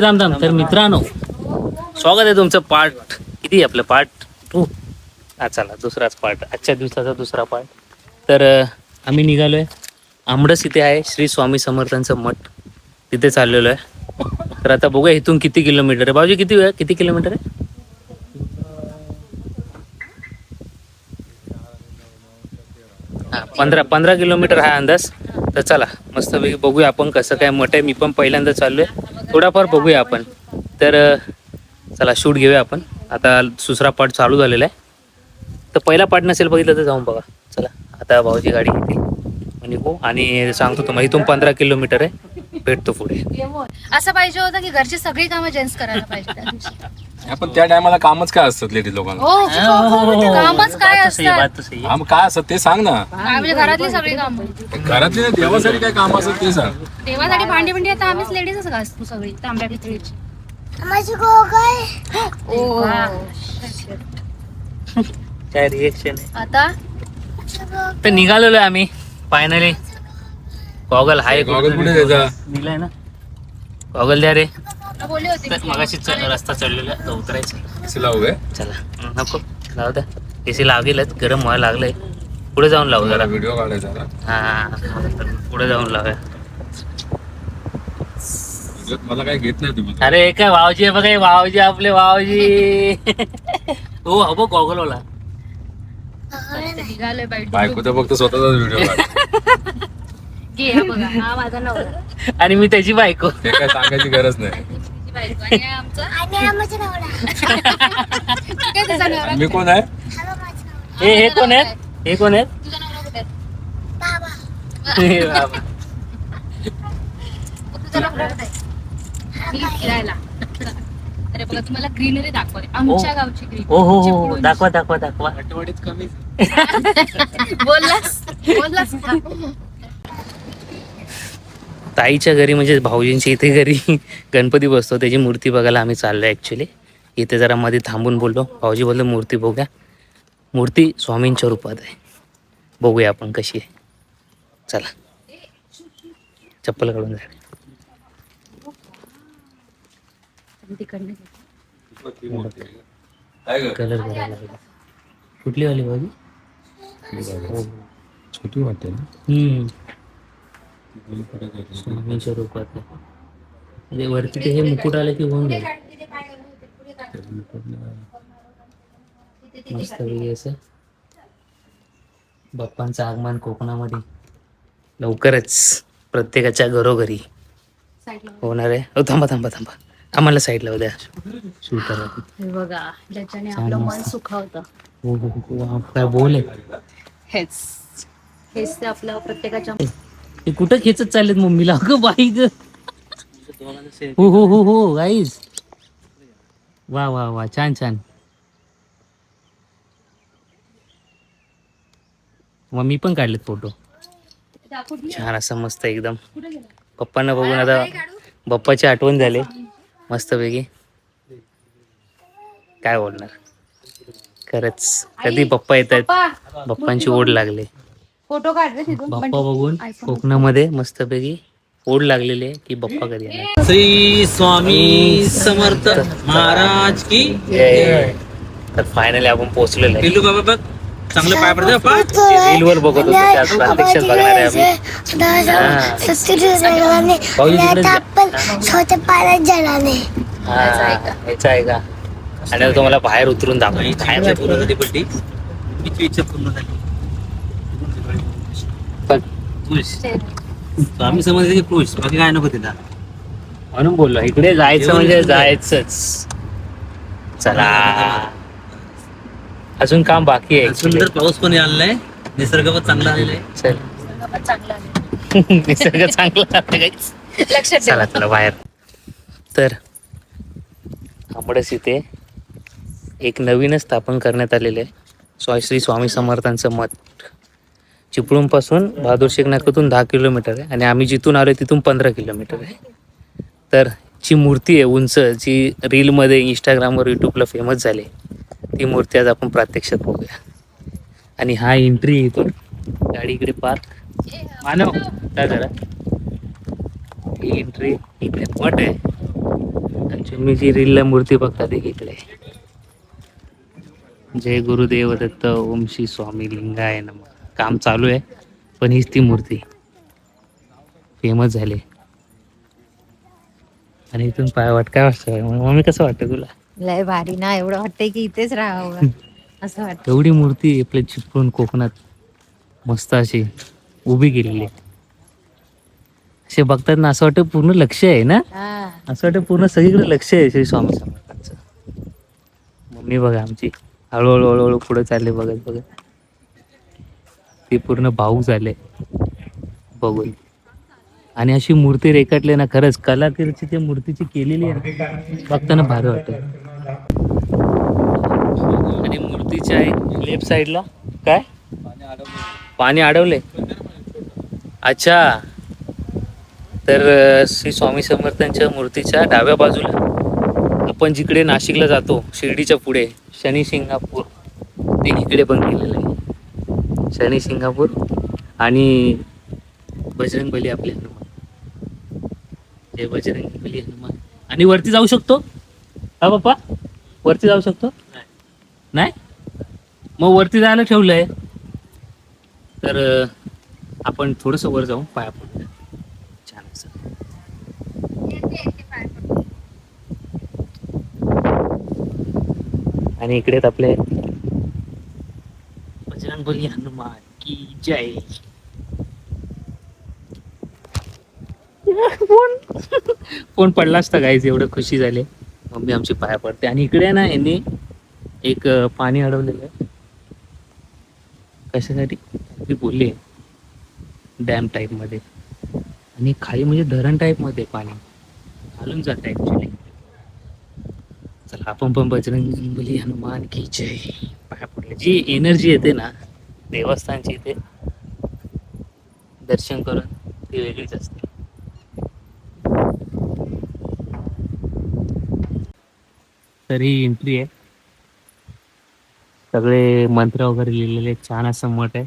थांब थांब. तर मित्रांनो, स्वागत आहे तुमचं पार्ट किती आपलं पार्ट 2. हा चला दुसराच पार्ट, आजच्या दिवसाचा दुसरा पार्ट. तर आम्ही निघालोय आंबडस. इथे आहे श्री स्वामी समर्थांचं मठ, तिथे चाललेलो आहे. तर आता बघूया इथून किती किलोमीटर आहे. बाबूजी किती किलोमीटर आहे? 15 किलोमीटर हा अंदाज. तर चला मस्तपैकी बघूया आपण कसं काय मठ आहे. मी पण पहिल्यांदा चाललोय, थोडाफार बघूया आपण. तर चला शूट घेऊया आपण. आता दुसरा पार्ट चालू झालेला आहे. तर पहिला पार्ट नसेल बघितलं तर जाऊन बघा. चला आता भाऊजी गाडी घेते आणि हो, आणि सांगतो तुम्हाला इथून 15 किलोमीटर आहे. भेटतो पुढे. असं पाहिजे होतं की घरची सगळी कामं जेंट्स करायला पाहिजे त्या दिवशी. आपण त्या टायमाला कामच काय असतात लेडीज लोकांना? कामच काय असतात? काम काय असतात ते सांग ना. म्हणजे घरातली सगळी कामं. घरातली नाही, देवासाठी काय काम असतात ते सांग. देवासाठी भांडी बिंडी आता आम्हीच लेडीजच घासतो सगळी तांब्या पितळीची. काय रिएक्शन आहे आता तर निघालेलो आहे आम्ही फायनली. गॉगल हाय, गॉगल कुठे द्यायचा? दिलाय ना गॉगल द्या रे. बोलली होती तर मगाशी रस्ता चढलेला तर उतरायचं. एसी लावू काय? चला नको लावू द्या. एसी लागेलच, गरम व्हायला लागलंय. पुढे जाऊन लावू जरा. व्हिडिओ काढायचा ना. हा पुढे जाऊन लावूया. मला काय घेत नाही तुम्ही. अरे काय वावजी आहे बघा, वावजी आपले वावजी. हो हो बघ गॉगल वाला. निघालोय बायको तर फक्त स्वतःचाच व्हिडिओ काढ. घे हा बघा, हा माझा नवरा. आणि मी त्याची बायको. ते काय सांगायची गरज नाही. तिची बायको आणि काय तिचा नवरा? मी कोण आहे? हे कोण आहेत? हे कोण आहेत? तुझा नवरा कुठे आहे? हे बाबा. तुझा नवरा कुठे आहे? मी फिरायला. अरे बघा तुम्हाला ग्रीनरी दाखवते, आमच्या गावची ग्रीनरी. हो हो हो दाखवा दाखवा दाखवा. आठवडीत कमी. बोललास ताईच्या घरी म्हणजे भाऊजींच्या इथे घरी गणपती बसतो, त्याची मूर्ती बघायला आम्ही चाललो ॲक्च्युली. इथे जरा मध्ये थांबून बोललो. भाऊजी बोललो मूर्ती बघूया. मूर्ती स्वामींच्या रूपात आहे, बघूया आपण कशी आहे. चला चप्पल काढून जा. कलर करायला लागला. कुठली वाली भाऊजी? छोटी वाटते ना. स्वामींच्या रूपात आहे. म्हणजे वरती ते हे मुकुट आलं की होऊन जाईल. मस्त वेगळी असं. बाप्पांचं आगमन कोकणामध्ये लवकरच प्रत्येकाच्या घरोघरी होणार आहे. हो थांबा थांबा थांबा, आम्हाला साईडला उद्या शूट करा. बघा ज्याच्याने आपलं मन सुखावतं. हो हो हो, काय बोल आहे. हेच ते आपलं प्रत्येकाच्या. ते कुठं खेचत चाललेत मम्मीला? अगं बाई ग. हो हो हो हो गाईज, वा वा वा, छान छान. मग मी पण काढलेत फोटो, छान असं मस्त एकदम. पप्पांना बघून आता बाप्पाची आठवण झाली मस्तपैकी. काय बोलणार खरंच, कधी बाप्पा येत आहेत, बाप्पांची ओढ लागली. फोटो काढ रे तिथून. बाप्पा बघून कोकणामध्ये मस्तपैकी ओढ लागलेली आहे की बाप्पा कधी येणार. श्री स्वामी समर्थ महाराज की जय. तर फायनली आपण पोहोचलेलो आहे. पिल्लू बाबा बघ, चांगले पाय पडते बाप्पा. रील वर बघत होतो, त्यात प्रत्यक्षात बघणार आहे आम्ही. भाऊजी ह्याचा आहे का? आणि आता तुम्हाला बाहेर उतरून दाखव. पूर्ण झाली पलटी, मीची इच्छा पूर्ण झाली. खुश स्वामी समर्थ की खुश, बाकी काय नको तिला. म्हणून बोललो इकडे जायचं म्हणजे जायचंच. चला अजून काम बाकी आहे. सुंदर पाऊस पण आलेला आहे, निसर्ग पण चांगला आलेला आहे. चल चांगला आहे. निसर्ग चांगला आहे guys. लक्षात चला चला बाहेर. तर आंबडस इथे एक नवीनच स्थापन करण्यात आलेले आहे श्री स्वामी समर्थांचं मठ. चिपळूणपासून बहादूर शेख नाक्यातून 10 किलोमीटर आहे आणि आम्ही जिथून आलो तिथून 15 किलोमीटर आहे. तर जी मूर्ती आहे उंच, जी रीलमध्ये इंस्टाग्रामवर यूट्यूबला फेमस झाली, ती मूर्ती आज आपण प्रत्यक्षात बघूया. आणि हा एंट्री इथून गाडी इकडे पार्क मानव काय जरा. ही एंट्री इकडे मठ आहे आणि तुम्ही जी रीलला मूर्ती बघता ते इकडे. जय गुरुदेव दत्त ओम श्री स्वामी लिंगाय नमः. काम चालू आहे पण हीच ती मूर्ती फेमस झाली. आणि इथून पायवाट काय वाटतं मम्मी, कसं वाटतं तुला? लय भारी ना, एवढं वाटतंय की इथेच राहावं असं वाटतं. एवढी मूर्ती आपल्या चिपळूण कोकणात मस्त अशी उभी केलेली आहे. असे बघतात ना असं वाटतं पूर्ण लक्ष आहे ना, हा. असं वाटतं पूर्ण सगळीकडे लक्ष आहे श्री स्वामी समर्थांचं. मम्मी बघा आमची हळूहळू हळूहळू पुढे चालले बघत बघत. ते पूर्ण भाऊक झाले बघून. आणि अशी मूर्ती रेखाटली ना, खरंच कलाकृती त्या मूर्तीची केलेली आहे ना, बघताना भारी वाटत. आणि मूर्तीच्या एक लेफ्ट साईडला काय पाणी अडवले. अच्छा, तर श्री स्वामी समर्थांच्या मूर्तीच्या डाव्या बाजूला आपण जिकडे नाशिकला जातो शिर्डीच्या पुढे शनी शिंगणापूर, ते इकडे पण केलेलं आहे. शनी शिंगणापूर आणि बजरंगबली आपले हनुमान. जय बजरंगबली हनुमान. आणि वरती जाऊ शकतो हा पप्पा? वरती जाऊ शकतो? नाही? मग वरती जायला ठेवलंय तर आपण थोडस वर जाऊन पाया पडू. छान असं. आणि इकडेच आपले बजरंगबली हनुमान की जय. फोन पडला असता गाईज, एवढं खुशी झाली. मम्मी आमची पाया पडते. आणि इकडे ना यांनी एक पाणी अडवलेलं आहे. कशासाठी ती बोलली डॅम टाईप मध्ये, आणि खाली म्हणजे धरण टाईप मध्ये पाणी घालून जात ऍक्च्युली. चला आपण पण बजरंगबली हनुमान की जय पाया पडले. जी एनर्जी येते ना देवस्थानची इथे दर्शन करून ती वेगळीच असते. तर ही एंट्री आहे. सगळे मंत्र वगैरे लिहिलेले, छान असं मठ आहे.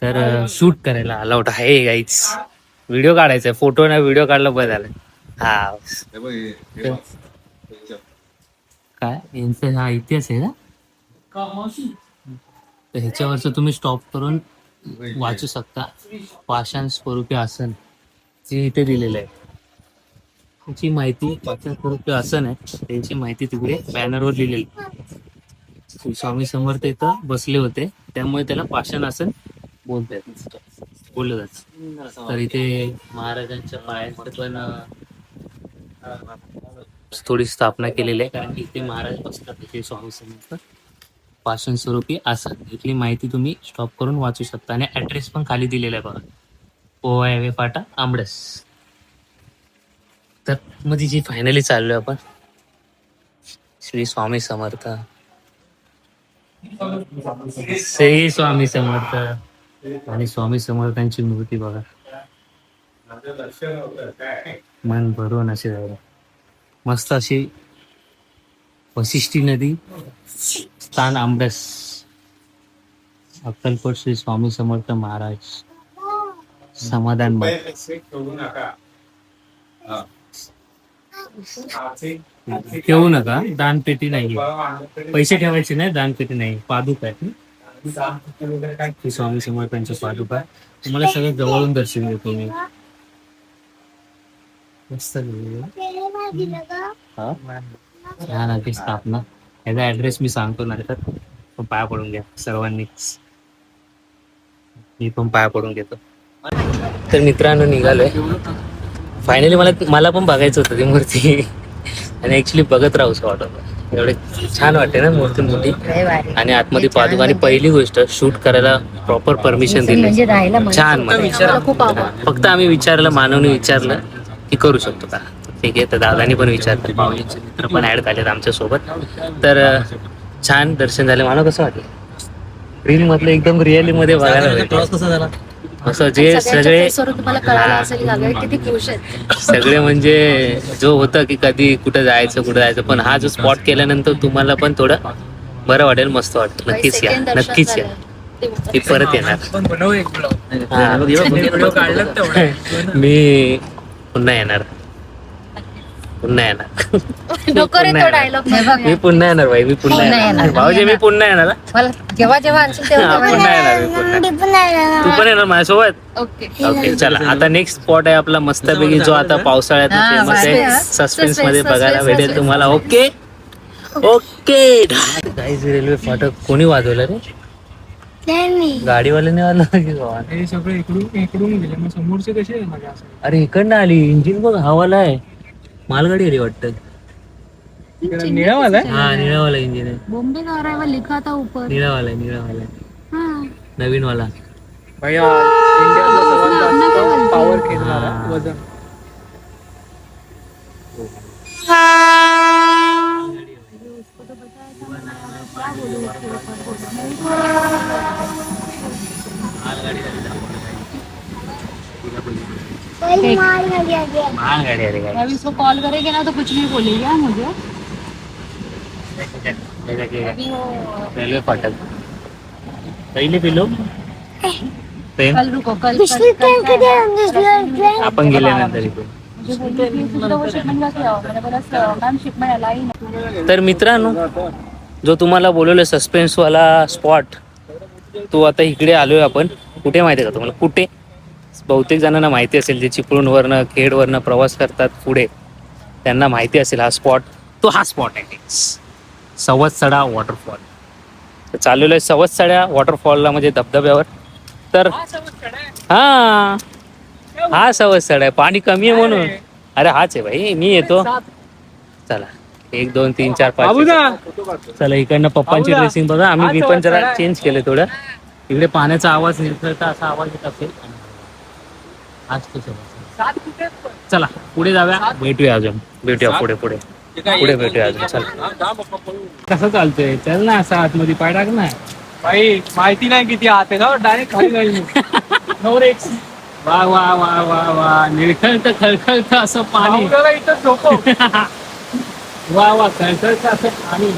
तर शूट करायला अलाउड आहे गाईच. व्हिडिओ काढायचा आहे, फोटो नाही व्हिडिओ काढला बरं झालं. हा काय यांचा हा इतिहास आहे का? तर ह्याच्यावरचं तुम्ही स्टॉप करून वाचू शकता. पाषाण स्वरूपी आसन जे इथे दिलेलं आहे त्याची माहिती. पाषाण स्वरूपी आसन आहे त्यांची माहिती तिकडे बॅनरवर लिहिलेली. स्वामी समर्थ इथं बसले होते त्यामुळे त्याला पाषाण आसन बोलतात, बोललं जात. तर इथे महाराजांच्या पायांचं पण थोडी स्थापना केलेली आहे, कारण की इथे महाराज बसतात. इथे स्वामी समर्थ पाषाण स्वरूपी आसन, इथली माहिती तुम्ही स्टॉप करून वाचू शकता. आणि ऍड्रेस पण खाली दिलेला आहे बघा, पोवा हायवे फाटा आंबडस. तर मध्ये जी फायनली चाललोय आपण श्री स्वामी समर्थ. श्री स्वामी समर्थ. आणि स्वामी समर्थांची मूर्ती बघा, मन भरून अशी राहिलं. मस्त अशी वशिष्ठी नदी स्थान आंबरस, अक्कलकोट श्री स्वामी समर्थ महाराज समाधान. ठेवू नका, दानपेटी नाही, पैसे ठेवायचे नाही, दानपेटी नाही. पादुका आहे श्री स्वामी समर्थांच्या पादुका. तुम्हाला सगळं जवळून दर्शन देतो मी. मस्त छान आहे स्थापना. याचा ऍड्रेस मी सांगतो ना, तर पाया पडून घ्या सर्वांनीच. मी पण पाया पडून घेतो. तर मित्रांनो निघालोय फायनली. मला पण बघायचं होतं ती मूर्ती आणि ऍक्च्युली बघत राहूसं वाटत. एवढे छान वाटते ना मूर्ती मोठी आणि आतमध्ये पादुका. आणि पहिली गोष्ट शूट करायला प्रॉपर परमिशन दिली, छान मध्ये. फक्त आम्ही विचारलं, मानवने विचारलं की करू शकतो का. ठीक आहे, तर दादानी पण विचारलं, पाहुण्यांचे मित्र पण ऍड झालेत आमच्या सोबत. तर छान दर्शन झाले. मला कसं वाटलं रील मधलं एकदम रिअली मध्ये बघायला प्रवास कसा झाला? असं जे सगळे सगळे म्हणजे जो होतं की कधी कुठं जायचं, पण हा जो स्पॉट केल्यानंतर तुम्हाला पण थोडं बरं वाटेल, मस्त वाटेल. नक्कीच या, नक्कीच या. ते बघ. ती परत येणार. पण बनव एक ब्लॉग हा. व्हिडिओ काढलात तेवढा मी पुन्हा येणार. पुन्हा येणार. नको रे तो डायलॉग मी पुन्हा येणार भाई. मी पुन्हा येणार भाऊजी. मी पुन्हा येणार हा. मला जेव्हा जेव्हा आणशील हा, तेव्हा पुन्हा येणार मी पुन्हा. तू पण येणार माझ्यासोबत. ओके. ओके चला आता नेक्स्ट स्पॉट आहे आपला मस्तपैकी जो आता पावसाळ्यात हा, फेमस आहे. suspense. सस्पेन्स मध्ये बघायला suspense, भेटेल suspense. तुम्हाला. ओके ओके गाईज रेल्वे फाटक कोणी वाजवलं रे? गाडीवाल्याने वाजवलं की गावात? हे सगळे इकडून गेले मग समोरचे कसे आहे माझ्या असं अरे इकडनं आली. इंजिन बघ हवाला आहे. मालगाडी आली वाटतं. निळावाला हा निळावाला इंजिन आहे. बॉम्बे का रहा है वो लिखा था ऊपर. निळावाला आहे, निळावाला आहे. हाँ. नवीन वाला. भैया इंडियाचा सर्वात जास्त पावर खेळणारा हा. वजन मालगाडी आली अभी इसको कॉल करेंगे ना तो कुछ नहीं बोलेगा मुझे. अभी वो रेल्वे फाटक पहिले पिलो ट्रेन कल रुको कल आपण गेल्यानंतर इकडून. मुझे बोलती थी दूसरा वो शिपमेंट का क्या हुआ? मैंने बोला मैम शिपमेंट अला ही नहीं. तर मित्रांनो जो तुम्हाला बोलवलं सस्पेन्स वाला स्पॉट तो आता इकडे आलोय आपण. कुठे माहिती आहे का तुम्हाला? कुठे? बहुतेक जणांना माहिती असेल जे चिपळूणवरनं खेडवरनं प्रवास करतात पुढे त्यांना माहिती असेल हा स्पॉट. तो हा स्पॉट आहे सवत्सडा वॉटरफॉल. तर चाललेलो आहे सवत्सडा वॉटरफॉलला म्हणजे धबधब्यावर. तर हा सवत्सडा आहे. पाणी कमी आहे म्हणून. अरे हाच आहे भाई. मी येतो. चला 1 2 3 4 5 चला इकडनं पप्पांची ड्रेसिंग बघा. मी पण जरा चेंज केलं थोडं. इकडे पाण्याचा आवाज निरखळता असा आवाज येत असेल. हाच तो सवत्सडा. चला पुढे जाऊया. भेटूया अजून. भेटूया पुढे पुढे पुढे भेटूया अजून. चला कसं चालतंय? चल ना असं आतमध्ये पाय टाक ना. भाई माहिती नाही किती आत आहे ना डायरेक्ट खाली जाईल नवरेक्स. वा वा वा वा वा. निरखळतं खळखळतं असं पाणी. इथं झोपो वा वा खळखळतं असं पाणी.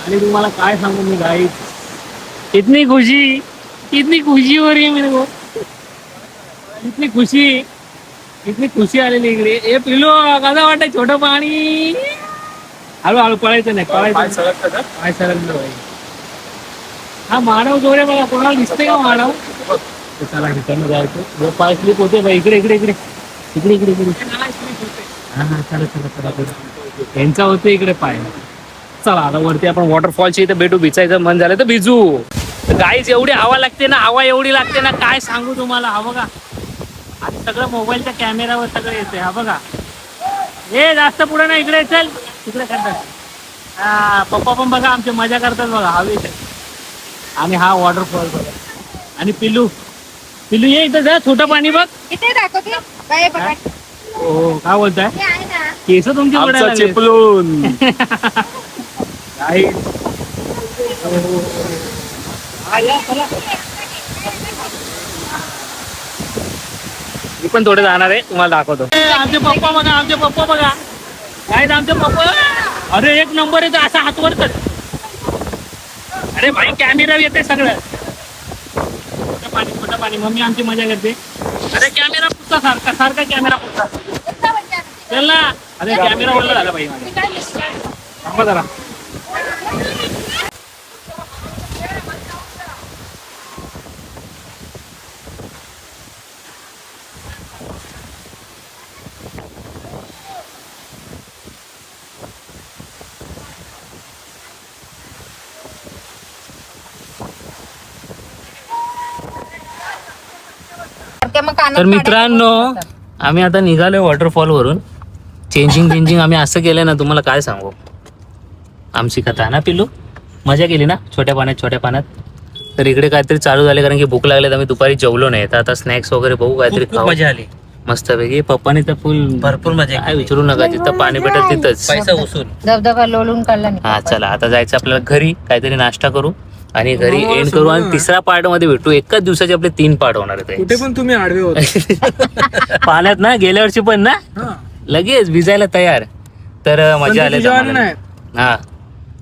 आणि तुम्हाला काय सांगू मी गाईस इतनी खुशी हो रही है मेरे को. इतनी खुशी आलेली इकडे. ए पिलो कसं वाटतं छोटं पाणी. हळूहळू पळायचं नाही. पळायचं काय सरकलं भाई. हा मानव जोरे बघा. कोणाला दिसते का मानव? चला ठिकाणी जायचं. पाय स्लिप होते बाई. इकडे इकडे इकडे इकडे इकडे इकडे. हा हा चला चला चला चला. यांचा होते इकडे पाय. चला आता वरती आपण वॉटरफॉलच्या इथे भेटू. भिजायचं मन झालं तर भिजू. गाईज एवढी हवा लागते ना. हवा एवढी लागते ना काय सांगू तुम्हाला. हा बघा आता सगळं मोबाईलच्या कॅमेरावर सगळं येते. हा बघा. ए जास्त पुढे नाही. इकडे चल. तिकडे करतात. हा पप्पा पण बघा आमची मजा करतात बघा हवेत. आणि हा वॉटरफॉल बघा. आणि पिल्लू ये इथं जा. छोटं पाणी बघ. इथे दाखवते काय बघा. हो काय बोलताय? हे आहे ना. केस तुमची आमचा पडायला चिपळूण मी पण थोडे जाणार आहे. तुम्हाला दाखवतो. आमचे पप्पा बघा. आमचे पप्पा बघा. काय आमचे पप्पा. अरे एक नंबर येतो असा हात वर कर. अरे भाई कॅमेरा येते सगळं. छोटं पाणी मम्मी आमची मजा करते. अरे कॅमेरा पुसता सारखा सारखा कॅमेरा पुसता. चल ना. अरे कॅमेरा ओढला झाला भाई माझा. थांबा जरा. मग कानात तर मित्रांनो आम्ही आता निघालोय वॉटरफॉल वरून. चेंजिंग आम्ही असं केलंय ना तुम्हाला काय सांगू. आमची कथा ना पिल्लू. मजा केली ना छोट्या पाण्यात. तर इकडे काहीतरी चालू झाले कारण की भूक लागली. तर आम्ही दुपारी जेवलो नाही. तर आता स्नॅक्स वगैरे बघू काहीतरी खूप खाऊ. मजा आली. मस्तपैकी. पप्पाने तर फुल भरपूर मजा काय विचारू नका. जिथं पाणी भेटेल तिथंच. पैसा उसून धबधबा लोळून काढला नाही. हा चला आता जायचं आपल्याला घरी. काहीतरी नाश्ता करू आणि घरी एंड करू. आणि तिसरा पार्ट मध्ये भेटू. एकाच दिवसाचे आपले 3 पार्ट होणार आहेत. कुठे पण तुम्ही आडवे होते पाण्यात ना गेल्या वर्षी पण ना लगेच भिजायला तयार. तर मजा आली. नाही हा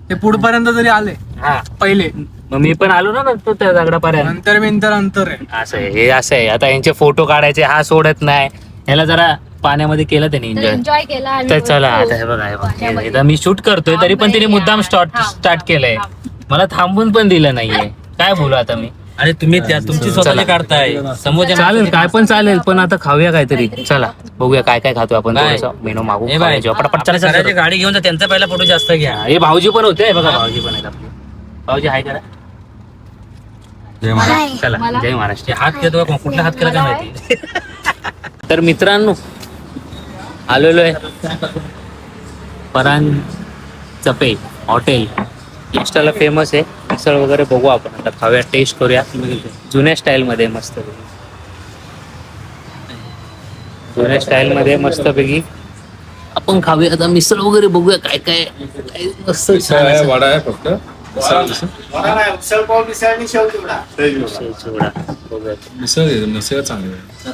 ते पुढपर्यंत जरी आले हा पहिले मग मी पण आलो ना नंतर त्या दगडापर्यंत. अंतर आहे. असं आहे, हे असं आहे. आता यांचे फोटो काढायचे, हा सोडत नाही. ह्याला जरा पाण्यामध्ये केलं त्याने एन्जॉय. एन्जॉय केला आम्ही तर चला बोलतो. आता हे बघा, हे बघा. पाण्यामध्ये. एकदा मी शूट करतोय तरी पण तिने मुद्दाम स्टार्ट केलंय. मला थांबून पण दिलं नाहीये. काय बोलू आता मी. अरे तुम्ही त्या तुमची स्वतःची काढताय समोर चालेल, काय पण चालेल, पण आता खाऊया काहीतरी. चला बघूया काय काय खातो आपण. काय? थोडंसं मेनू मागू. हे बाय जेव्हा पटापट चला, चला, सगळ्याची चला. गाडी घेऊन जा, त्यांचा पहिला फोटो जास्त घ्या. हे भाऊजी पण होते, हे बघा भाऊजी पण आहेत आपले. भाऊजी हाय करा. चला, मला- जय महाराष्ट्र. ते हात केला का कुठला हात केला काय माहिती. तर मित्रांनो, आलेलो आहे परांजपे हॉटेल. इंस्टाला फेमस आहे. मिसळ वगैरे बघू आपण आता, खाऊया, टेस्ट करूया जुन्या स्टाईल मध्ये मस्त. जुन्या स्टाईल मध्ये मस्त पैकी आपण खाऊया आता मिसळ वगैरे, बघूया काय काय काय मस्त छान असं. वडा आहे फक्त. चिवडा बघूया. मिसळ चांगली आहे.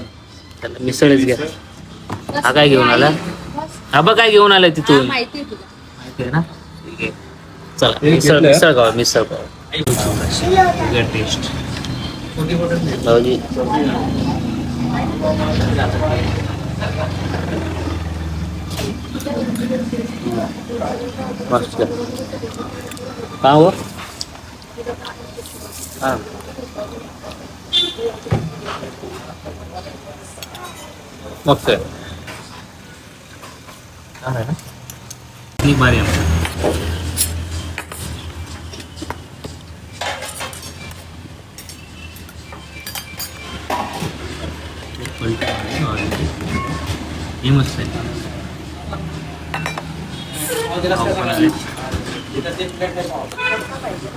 चला, मिसळच घ्या. हा काय घेऊन आला? हा बघ काय घेऊन आलाय तिथून. माहिती आहे तुला. माहिती आहे ना? ठीक आहे. चला मिसळ मिसळ खावा, मिसळ खावा. टेस्ट भाऊजी. मस्त. का हो? हा. मस्त आहे. छान आहे ना? ती भारी आहे. हे मस्त आहे.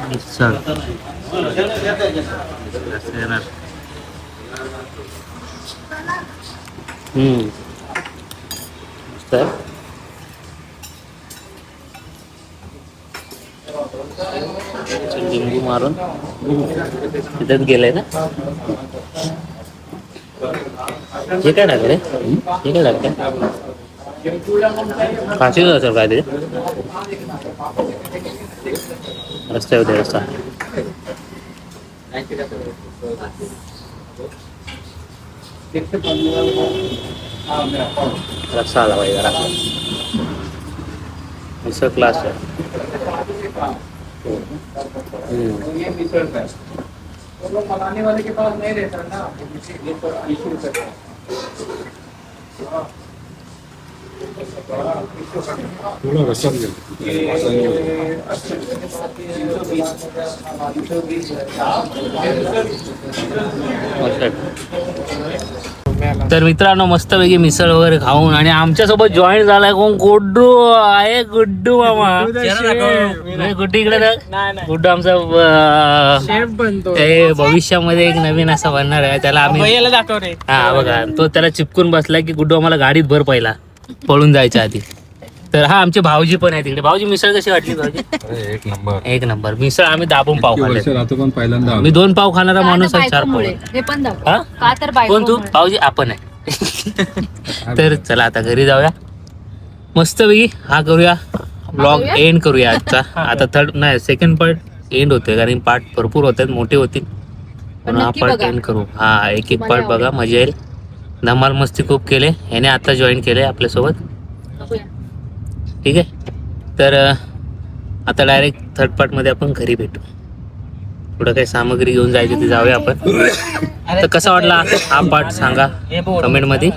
मिसळ. मस्त आहे. लिंबू मारून तिथेच गेलंय ना. हे काय टाकलं रे? हे काय टाकलं? काशी असेल काय ते. रस्ता होते रस्ता. रस्ता आला पाहिजे जरा. मिसळ क्लास आहे. मनाने वाले के पास नहीं रहता ना, ये तो इशू रहता है. थोडा रस्सा घे. तर मित्रांनो, मस्तपैकी मिसळ वगैरे खाऊन आणि आमच्यासोबत जॉईन झालाय कोण? गुड्डू आहे. गुड्डू मामा. नाही, गुड्डू इकडे बघ. गुड्डू आमचा ते भविष्यामध्ये एक नवीन असा बनणार आहे. त्याला आम्ही हा बघा, तो त्याला चिपकून बसलाय की गुड्डू आम्हाला गाडीत भर पहिला पळून जायच्या आधी. तर हा आमचे भाऊजी पण आहे तिकडे. भाऊजी मिसळ कशी वाटली भाऊजी? एक नंबर. एक नंबर. मिसळ आम्ही दाबून पाव खाल्ले. राहतो पण पहिल्यांदा मी 2 पाव खाणारा का माणूस तर आहे, 4 पाव. बायकोमुळे. हे पण दाखव. हा? का तर कोण तू? बायको भाऊजी आपण आहे. तर चला आता घरी जाऊया मस्तपैकी. हा करूया ब्लॉग एंड करूया आजचा. आता थर्ड नाही, सेकंड पार्ट एंड होते कारण पार्ट भरपूर होतात, मोठे होतील. पण हा नक्की पार्ट बघा. एंड करू. हा एक एक मजा पार्ट बघा, आवडेल. मजा येईल. धमाल मस्ती खूप केले. ह्याने आता जॉईन केले आपल्यासोबत. ठीक आहे. तर आता डायरेक्ट थर्ड पार्ट मध्ये आपण घरी भेटू. थोडं काही सामग्री घेऊन जायची ती जाऊया आपण. तर कसा वाटला हा पार्ट सांगा कमेंट मध्ये.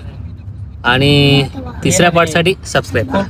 आणि तिसऱ्या पार्ट साठी सबस्क्राईब करा.